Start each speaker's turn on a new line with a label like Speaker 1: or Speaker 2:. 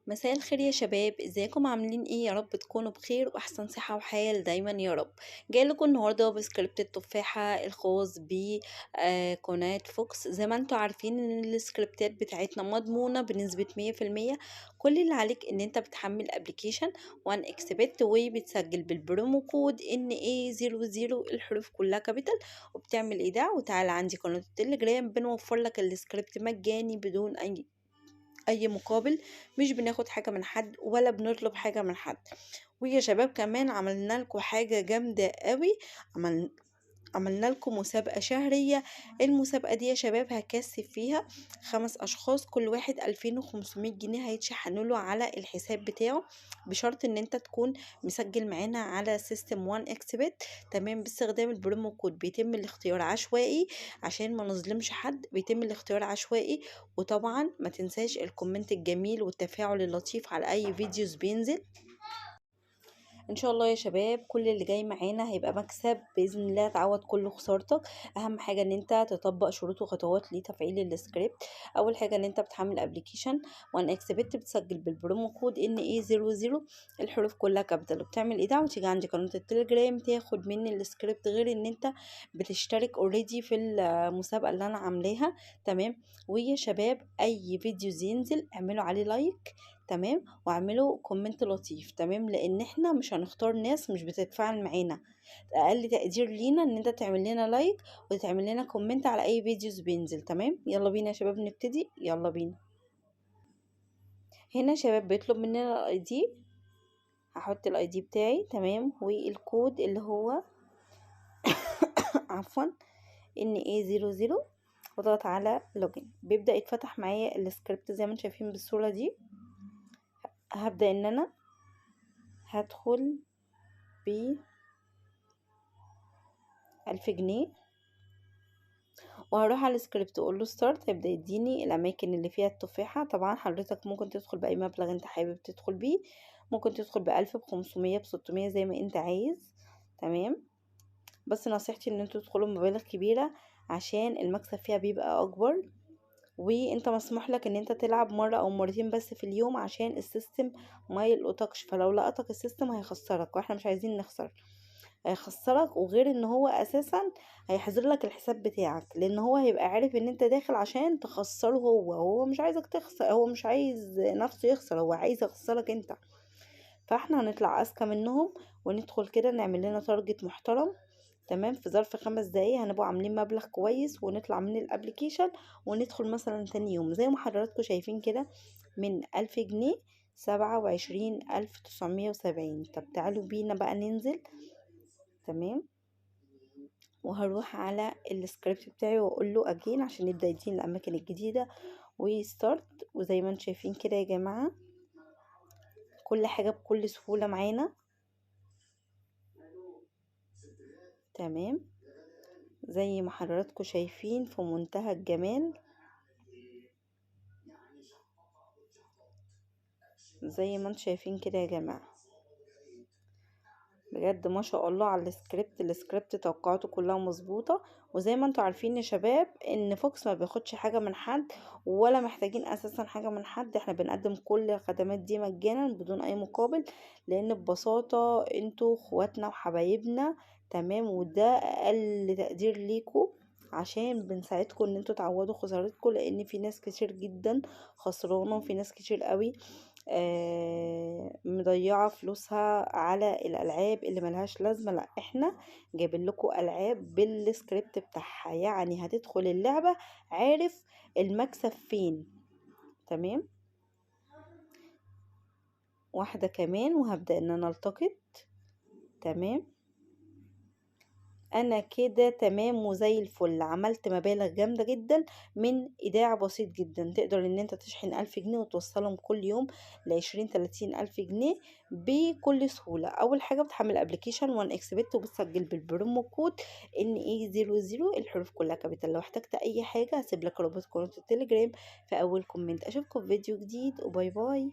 Speaker 1: مساء الخير يا شباب، ازيكم عاملين ايه؟ يا رب تكونوا بخير واحسن صحة وحال دايما يا رب. جاي لكم النهارده بسكريبت التفاحة الخاص بقناة فوكس. زي ما انتوا عارفين ان السكريبتات بتاعتنا مضمونة بنسبة 100%. كل اللي عليك ان انت بتحمل ابلكيشن وان اكسبت وبتسجل بالبرومو كود NA00 الحروف كلها كابيتال وبتعمل ايداع. وتعالى عندي قناة التليجرام بنوفر لك السكريبت مجاني بدون اي مقابل، مش بناخد حاجة من حد ولا بنطلب حاجة من حد. ويا شباب كمان عملنا لكم حاجة جامدة قوي. عملنا لكم مسابقة شهرية. المسابقة دي يا شباب هكسب فيها 5 أشخاص، كل واحد 2500 جنيه هيتشحنوا له على الحساب بتاعه، بشرط ان انت تكون مسجل معانا على سيستم وان اكسبت. تمام، باستخدام البرومو كود بيتم الاختيار عشوائي عشان ما نظلمش حد، بيتم الاختيار عشوائي. وطبعا ما تنساش الكومنت الجميل والتفاعل اللطيف على اي فيديوز بينزل ان شاء الله يا شباب. كل اللي جاي معانا هيبقى مكسب باذن الله، تعوض كل خسارتك. اهم حاجه ان انت تطبق شروط وخطوات لتفعيل السكريبت. اول حاجه ان انت بتحمل ابلكيشن وان اكسبت، بتسجل بالبرومو كود NA00 الحروف كلها كابيتال وبتعمل ايداع، وتيجي عندي قناه التليجرام تاخد مني السكريبت، غير ان انت بتشترك اوريدي في المسابقه اللي انا عاملاها. تمام. ويا شباب اي فيديو ينزل اعملوا عليه لايك، تمام، واعملوا كومنت لطيف، تمام، لان احنا مش هنختار ناس مش بتتفاعل معانا. اقل تقدير لينا ان انت تعمل لنا لايك وتعمل لنا كومنت على اي فيديوز بينزل. تمام، يلا بينا يا شباب نبتدي، يلا بينا. هنا يا شباب بيطلب مننا الاي دي، هحط الاي دي بتاعي، تمام، والكود اللي هو عفوا NA00، واضغط على لوجن. بيبدأ يتفتح معايا السكريبت زي ما انتم شايفين بالصورة دي. هبدأ ان انا هدخل ب1000 جنيه وهروح على السكريبت اقول له ستارت. هيبدا يديني الاماكن اللي فيها التفاحه. طبعا حضرتك ممكن تدخل باي مبلغ انت حابب تدخل بيه، ممكن تدخل ب1000 ب500 ب600 زي ما انت عايز. تمام، بس نصيحتي ان انتوا تدخلوا بمبالغ كبيره عشان المكسب فيها بيبقى اكبر. وانت مسموح لك ان انت تلعب مره او مرتين بس في اليوم عشان السيستم ما يلقطكش، فلو لقطك السيستم هيخسرك واحنا مش عايزين نخسر، هيخسرك. وغير ان هو اساسا هيحظر لك الحساب بتاعك، لان هو هيبقى عارف ان انت داخل عشان تخسره. هو مش عايزك تخسر، هو مش عايز نفسه يخسر، هو عايز يخسرك انت. فاحنا هنطلع اذكى منهم وندخل كده نعمل لنا تارجت محترم. تمام، في ظرف 5 دقايق هنبقى عاملين مبلغ كويس ونطلع من الابليكيشن وندخل مثلا تاني يوم زي ما حضراتكم شايفين كده من 1000 جنيه 27,970. طب تعالوا بينا بقى ننزل. تمام، وهروح على السكريبت بتاعي واقول له اجين عشان يبدا يديني الاماكن الجديده ويستارت. وزي ما انتم شايفين كده يا جماعه كل حاجه بكل سهوله معانا. تمام، زي ما حضراتكم شايفين في منتهى الجمال، زي ما انتم شايفين كده يا جماعه. بجد ما شاء الله على السكريبت توقعاته كلها مظبوطة. وزي ما انتوا عارفين يا شباب ان فوكس ما بياخدش حاجة من حد ولا محتاجين اساسا حاجة من حد. احنا بنقدم كل الخدمات دي مجانا بدون اي مقابل، لان ببساطة انتوا اخواتنا وحبايبنا. تمام، وده اقل تقدير ليكوا عشان بنساعدكم ان انتوا تعوضوا خسارتكم، لان في ناس كتير جدا خسرانة وفي ناس كتير قوي مضيعة فلوسها على الألعاب اللي ملهاش لازمة. لا، احنا جايبين لكم ألعاب بالسكريبت بتاعها، يعني هتدخل اللعبة عارف المكسب فين. تمام، واحدة كمان وهبدأ ان انا التقط. تمام، انا كده تمام وزي الفل. عملت مبالغ جامدة جدا من ايداع بسيط جدا. تقدر ان انت تشحن 1000 جنيه وتوصلهم كل يوم ل20-30 ألف جنيه بكل سهولة. اول حاجة بتحمل ابلكيشن وان اكسبت وبتسجل بالبرومو كود NA00 الحروف كلها كابيتال. لو احتجت اي حاجة هسيب لك رابط قناة التليجرام في اول كومنت. اشوفكم في فيديو جديد وباي باي.